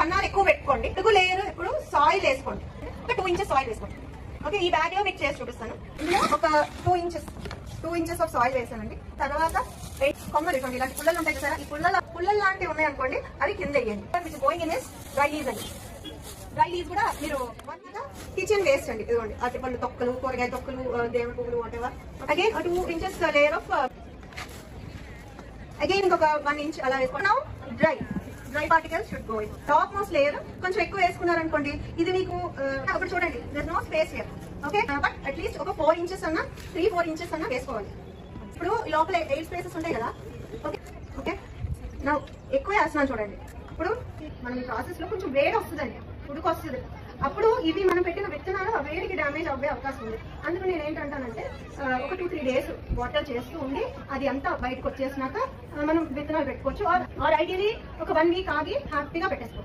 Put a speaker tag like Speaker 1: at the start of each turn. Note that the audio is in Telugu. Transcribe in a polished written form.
Speaker 1: 1 hour ఎక్కువ పెట్టుకోండి. ఎక్కువ లేయర్ ఇప్పుడు సాయిల్ వేసుకోండి, ఒక 2 inches సాయిల్ వేసుకోండి. ఓకే, ఈ బ్యాగ్ లో మీకు చేసి చూపిస్తాను. ఇందులో ఒక 2 inches ఆఫ్ సాయిల్ వేసానండి. తర్వాత కొమ్మలు ఇవ్వండి, ఇలాంటి పుల్లలు ఉంటాయి కదా, ఈ పుల్లలు లాంటివి ఉన్నాయి అనుకోండి, అవి కింద వేయండి. Going in is dry leaves అండి. డ్రై లీవ్స్ కూడా మీరు కిచెన్ వేస్ట్ అండి. ఇదిగోండి అరటిపళ్ళు తొక్కలు, కూరగాయ తొక్కలు, దేవుడి పువ్వులు, whatever. Again 2 inches layer of, again ఇంకొక 1 inch అలా వేసుకున్నాం. Dry particles should go in. Top most layer కొంచెం ఎక్కువ వేసుకున్నారనుకోండి, ఇది మీకు ఇప్పుడు చూడండి there no space here. Okay, but at least ఒక 4 inches అన్నా 3-4 inches అన్నా వేసుకోవాలి. ఇప్పుడు లోపల 8 స్పేసెస్ ఉంటాయి కదా. ఓకే ఓకే, నా ఎక్కువ వేస్తున్నాను చూడండి. ఇప్పుడు మనం ఈ ప్రాసెస్ లో కొంచెం వేడి వస్తుందండి, ఉడుకు వస్తుంది. అప్పుడు ఇవి మనం పెట్టిన విత్తనాలు ఆ వేడికి డ్యామేజ్ అవ్వే అవకాశం ఉంది. అందుకు నేను ఏంటంటానంటే ఒక 2-3 days వాటర్ చేస్తూ ఉండి అది అంతా బయటకు వచ్చేసినాక మనం విత్తనాలు పెట్టుకోవచ్చు. ఆర్ ఐడియలీ ఒక 1 week ఆగి హ్యాపీగా పెట్టేసుకోవచ్చు.